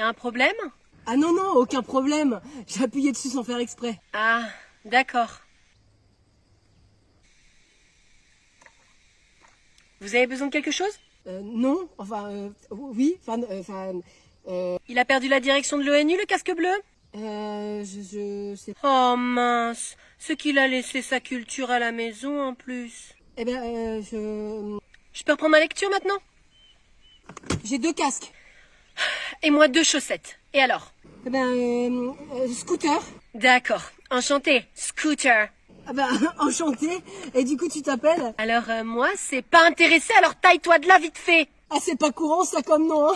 Y a un problème? Ah non, non, aucun problème. J'ai appuyé dessus sans faire exprès. Ah, d'accord. Vous avez besoin de quelque chose? Non, oui, Il a perdu la direction de l'ONU, le casque bleu? je sais pas. Oh mince, ce qu'il a laissé sa culture à la maison en plus. Eh ben, Je peux reprendre ma lecture maintenant? j'ai 2 casques. Et moi 2 chaussettes. Et alors? Eh ben, scooter. D'accord, enchanté, Scooter. Ah ben, enchanté. Et du coup, tu t'appelles? Alors moi, c'est pas intéressé, alors taille-toi de là vite fait. Ah, c'est pas courant ça comme nom, hein.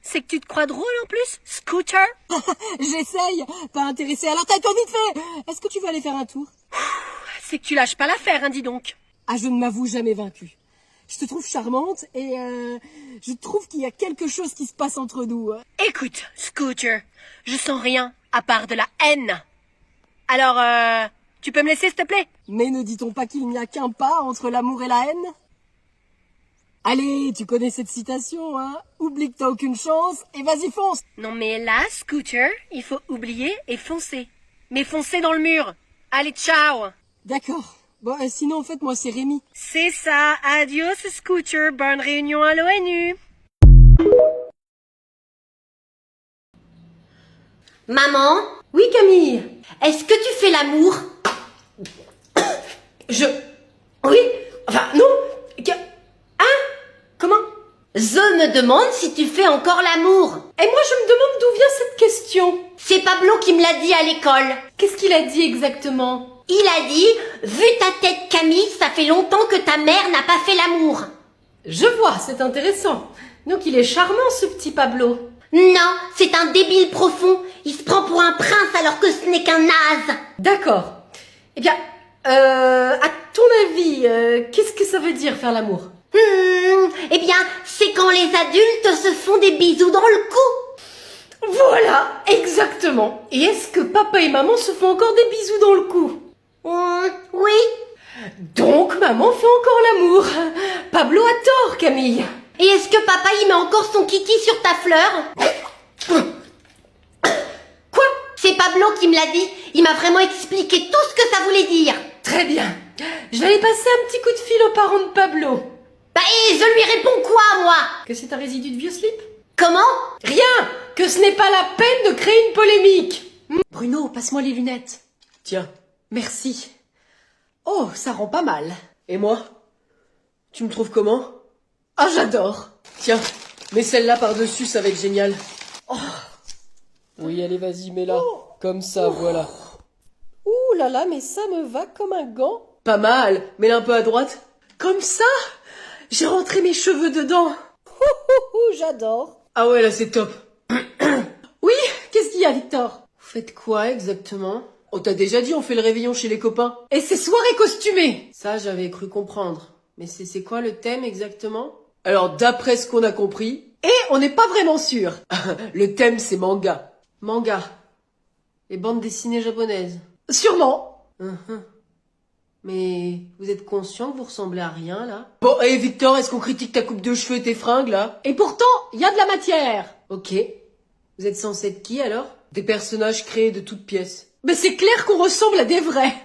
C'est que tu te crois drôle en plus, Scooter? J'essaye. Pas intéressé. Alors, taille-toi vite fait. Est-ce que tu veux aller faire un tour? C'est que tu lâches pas l'affaire, hein, dis donc. Ah, je ne m'avoue jamais vaincue. Je te trouve charmante et je trouve qu'il y a quelque chose qui se passe entre nous. Écoute, Scooter, je sens rien à part de la haine. Alors, tu peux me laisser s'il te plaît? Mais ne dit-on pas qu'il n'y a qu'un pas entre l'amour et la haine? Allez, tu connais cette citation, hein? Oublie que t'as aucune chance et vas-y fonce. Non mais là, Scooter, il faut oublier et foncer. Mais foncer dans le mur. Allez, ciao. D'accord. Bon, sinon en fait moi c'est Rémi. C'est ça, adios Scooter, bonne réunion à l'ONU. Maman, Oui Camille. est-ce que tu fais l'amour? Oui. Enfin non. Comment? Je me demande si tu fais encore l'amour. Et moi je me demande d'où vient cette question. C'est Pablo qui me l'a dit à l'école. Qu'est-ce qu'il a dit exactement? Il a dit, vu ta tête Camille, ça fait longtemps que ta mère n'a pas fait l'amour. Je vois, c'est intéressant. Donc il est charmant ce petit Pablo. Non, c'est un débile profond. Il se prend pour un prince alors que ce n'est qu'un naze. D'accord. Eh bien, à ton avis, qu'est-ce que ça veut dire faire l'amour? Eh bien, c'est quand les adultes se font des bisous dans le cou. Voilà, exactement. Et est-ce que papa et maman se font encore des bisous dans le cou? Oui. Donc maman fait encore l'amour. Pablo a tort, Camille. Et est-ce que papa y met encore son kiki sur ta fleur? Quoi? C'est Pablo qui me l'a dit. Il m'a vraiment expliqué tout ce que ça voulait dire. Très bien. Je vais aller passer un petit coup de fil aux parents de Pablo. Bah et je lui réponds quoi, moi? Que c'est un résidu de vieux slip? Comment? Rien. Que ce n'est pas la peine de créer une polémique. Bruno, passe-moi les lunettes. Tiens. Merci. Oh, ça rend pas mal. Et moi? Tu me trouves comment? Ah, j'adore. Tiens, mets celle-là par-dessus, ça va être génial. Oh. Oui, allez, vas-y, mets-la. Comme ça, voilà. Ouh là là, mais ça me va comme un gant. Pas mal, mets-la un peu à droite. Comme ça? J'ai rentré mes cheveux dedans. J'adore. Ah ouais, là, c'est top. Oui, qu'est-ce qu'il y a, Victor? Vous faites quoi exactement? On t'a déjà dit, on fait le réveillon chez les copains. Et c'est soirée costumée. Ça, j'avais cru comprendre. Mais c'est quoi le thème exactement? Alors, d'après ce qu'on a compris, Et on n'est pas vraiment sûr. le thème c'est manga. Manga. Les bandes dessinées japonaises. Sûrement. Mais vous êtes conscient que vous ressemblez à rien, là? Bon, et Victor, est-ce qu'on critique ta coupe de cheveux et tes fringues, là? Et pourtant, il y a de la matière. Ok. Vous êtes censé être qui, alors? Des personnages créés de toutes pièces. Mais c'est clair qu'on ressemble à des vrais.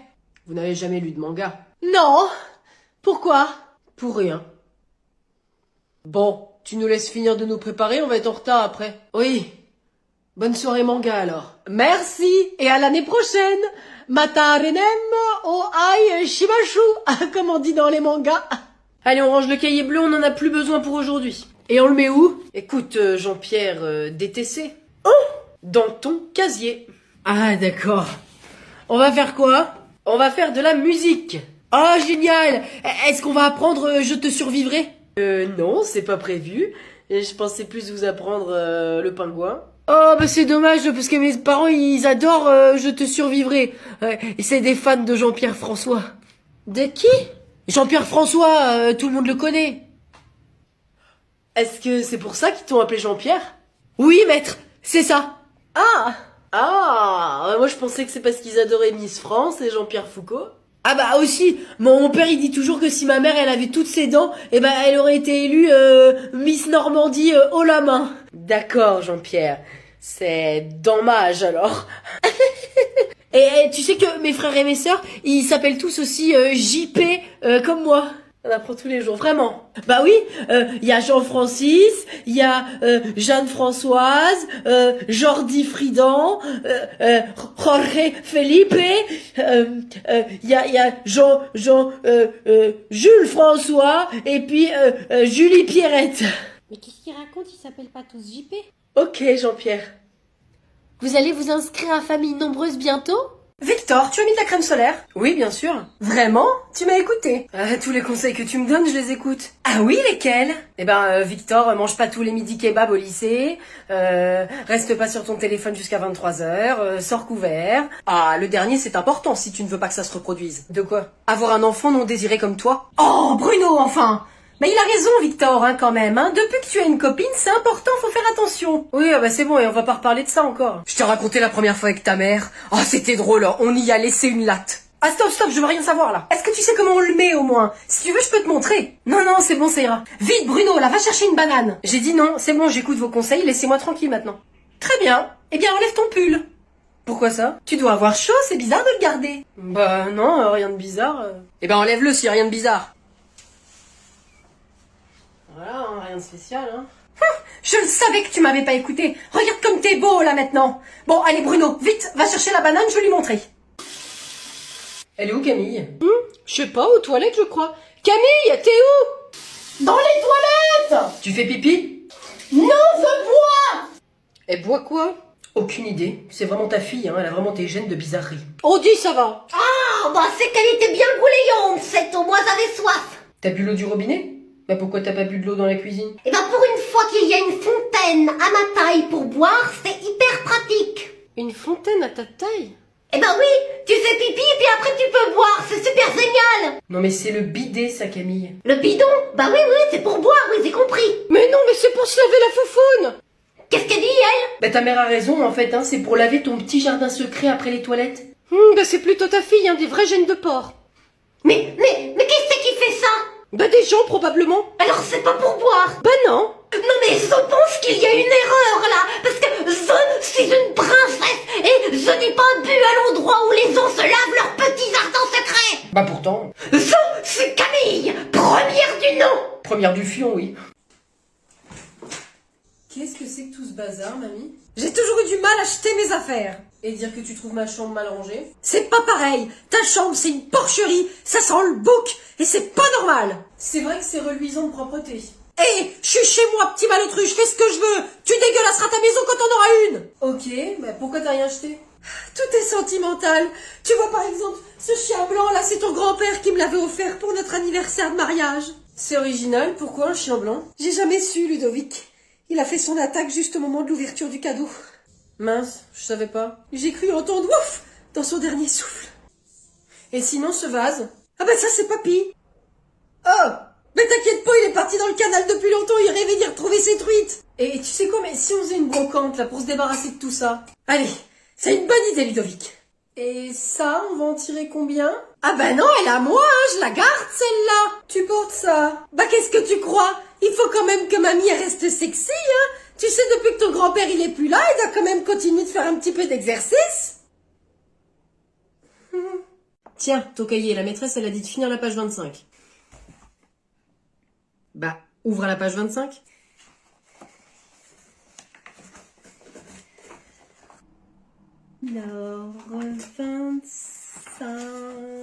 Vous n'avez jamais lu de manga? Non. Pourquoi? Pour rien. Bon, tu nous laisses finir de nous préparer, on va être en retard après. Oui. Bonne soirée manga, alors. Merci et à l'année prochaine. Mata renem o ai shimashu, comme on dit dans les mangas. Allez, on range le cahier bleu, on n'en a plus besoin pour aujourd'hui. Et on le met où? Écoute, Jean-Pierre, DTC. Dans ton casier. Ah d'accord. On va faire quoi? On va faire de la musique. Ah génial. Est-ce qu'on va apprendre Je te survivrai? Non, c'est pas prévu. Et je pensais plus vous apprendre le pingouin. Oh bah c'est dommage parce que mes parents ils adorent Je te survivrai. Et c'est des fans de Jean-Pierre François. De qui? Jean-Pierre François, tout le monde le connaît. Est-ce que c'est pour ça qu'ils t'ont appelé Jean-Pierre? Oui maître, c'est ça. Ah, moi je pensais que c'est parce qu'ils adoraient Miss France et Jean-Pierre Foucault. Ah bah aussi, mon père il dit toujours que si ma mère elle avait toutes ses dents, eh ben elle aurait été élue Miss Normandie haut la main. D'accord Jean-Pierre, c'est dommage alors. Et tu sais que mes frères et mes sœurs, ils s'appellent tous aussi JP comme moi. On apprend tous les jours, vraiment. Bah oui, il y a Jean-Francis, il y a Jeanne-Françoise, Jordi Fridan, Jorge Felipe, il y a Jules François, et puis Julie Pierrette. Mais qu'est-ce qu'il raconte? Ils s'appellent pas tous JP? Ok Jean-Pierre. Vous allez vous inscrire à Famille Nombreuse bientôt? Victor, tu as mis de la crème solaire? Oui, bien sûr. Vraiment? Tu m'as écouté? Tous les conseils que tu me donnes, je les écoute. Ah oui, lesquels? Eh ben, Victor, mange pas tous les midi kebabs au lycée, reste pas sur ton téléphone jusqu'à 23h, sors couvert. Ah, le dernier, c'est important si tu ne veux pas que ça se reproduise. De quoi? Avoir un enfant non désiré comme toi? Oh, Bruno, enfin! Mais il a raison, Victor, hein, quand même, hein. Depuis que tu as une copine, c'est important, faut faire attention. Oui, bah c'est bon, et on va pas reparler de ça encore. Je t'ai raconté la première fois avec ta mère. Oh, c'était drôle, hein. On y a laissé une latte. Ah, stop, je veux rien savoir, là. Est-ce que tu sais comment on le met, au moins? Si tu veux, je peux te montrer. Non, c'est bon, ça ira. Vite, Bruno, là, va chercher une banane. J'ai dit non, c'est bon, j'écoute vos conseils, laissez-moi tranquille maintenant. Très bien. Eh bien, enlève ton pull. Pourquoi ça? Tu dois avoir chaud, c'est bizarre de le garder. Bah non, rien de bizarre. Eh ben, enlève-le s'il y a rien de bizarre. Voilà, hein, rien de spécial, hein. Je le savais que tu m'avais pas écouté. Regarde comme t'es beau, là, maintenant. Bon, allez, Bruno, vite, va chercher la banane, je vais lui montrer. Elle est où, Camille? Je sais pas, aux toilettes, je crois. Camille, t'es où? Dans les toilettes! Tu fais pipi? Non, je bois! Elle boit quoi? Aucune idée. C'est vraiment ta fille, hein. Elle a vraiment tes gènes de bizarrerie. Oh, dis, ça va. Ah, bah c'est qu'elle était bien goulayante, cette au moins j'avais soif. T'as bu l'eau du robinet? Bah pourquoi t'as pas bu de l'eau dans la cuisine? Et bah pour une fois qu'il y a une fontaine à ma taille pour boire, c'est hyper pratique. Une fontaine à ta taille? Eh ben oui, tu fais pipi et puis après tu peux boire, c'est super génial. Non mais c'est le bidet, ça, Camille. Le bidon? Bah oui, c'est pour boire, oui, j'ai compris. Mais non, mais c'est pour se laver la foufoune. Qu'est-ce qu'elle dit, elle? Bah ta mère a raison, en fait, hein. C'est pour laver ton petit jardin secret après les toilettes. Bah c'est plutôt ta fille, hein, des vrais gènes de porc. Mais qu'est-ce qui fait ça? Bah des gens, probablement. Alors c'est pas pour boire. Bah non. Non mais je pense qu'il y a une erreur là, parce que je suis une princesse et je n'ai pas bu à l'endroit où les gens se lavent leurs petits jardins secrets. Bah pourtant. Je suis Camille, première du nom. Première du fion, oui. Qu'est-ce que c'est que tout ce bazar, mamie? J'ai toujours eu du mal à acheter mes affaires. Et dire que tu trouves ma chambre mal rangée? C'est pas pareil. Ta chambre, c'est une porcherie. Ça sent le bouc et c'est pas normal. C'est vrai que c'est reluisant de propreté. Hé, je suis chez moi, petit malotru, je fais ce que je veux. Tu dégueulasseras ta maison quand on aura une. Ok, bah pourquoi t'as rien acheté? Tout est sentimental. Tu vois par exemple, ce chien blanc là, c'est ton grand-père qui me l'avait offert pour notre anniversaire de mariage. C'est original, pourquoi un chien blanc? J'ai jamais su, Ludovic. Il a fait son attaque juste au moment de l'ouverture du cadeau. Mince, je savais pas. J'ai cru entendre ouf dans son dernier souffle. Et sinon, ce vase? Ah bah ça c'est papy. Oh, mais t'inquiète pas, il est parti dans le canal depuis longtemps, il rêvait d'y retrouver ses truites. Et tu sais quoi, mais si on faisait une brocante, là, pour se débarrasser de tout ça? Allez, c'est une bonne idée, Ludovic. Et ça, on va en tirer combien? Ah bah non, elle est à moi, hein, je la garde celle-là. Tu portes ça? Bah qu'est-ce que tu crois? Il faut quand même que mamie elle reste sexy, hein. Tu sais, depuis que ton grand-père il est plus là, il doit quand même continuer de faire un petit peu d'exercice. Tiens, ton cahier, la maîtresse, elle a dit de finir la page 25. Bah, ouvre à la page 25. Alors, 25, 25...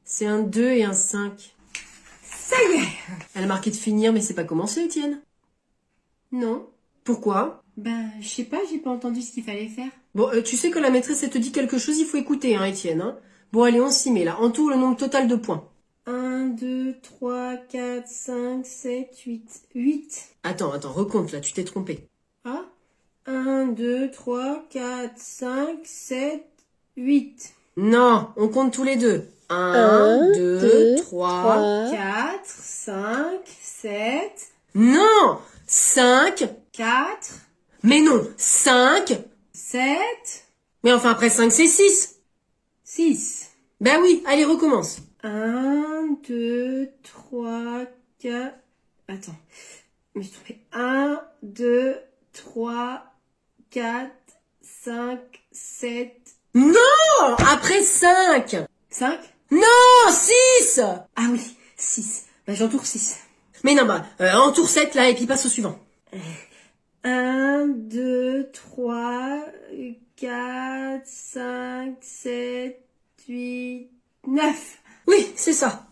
C'est un 2 et un 5. Ça y est. Elle a marqué de finir, mais c'est pas commencé, Étienne. Non. Pourquoi? Ben, je sais pas, j'ai pas entendu ce qu'il fallait faire. Bon, tu sais que la maîtresse, elle te dit quelque chose, il faut écouter, hein, Étienne. Hein. Bon, allez, on s'y met, là. Entoure le nombre total de points. 1, 2, 3, 4, 5, 7, 8. 8. Attends, recompte, là, tu t'es trompé. Ah. 1, 2, 3, 4, 5, 7, 8. Non, on compte tous les deux. 1, 2, 3... 4, 5, 7, Non 5... 4, Mais non 5... 7, Mais enfin, après 5, c'est 6. 6. Ben oui, allez, recommence. 1, 2, 3, 4... Attends. Je me suis trompée. 1, 2, 3, 4, 5, 7... Non! Après 5. 5? Non! 6! Ah oui, 6. Bah j'entoure 6. Mais non, bah, entoure 7 là et puis passe au suivant. 1, 2, 3, 4, 5, 7, 8, 9. Oui, c'est ça.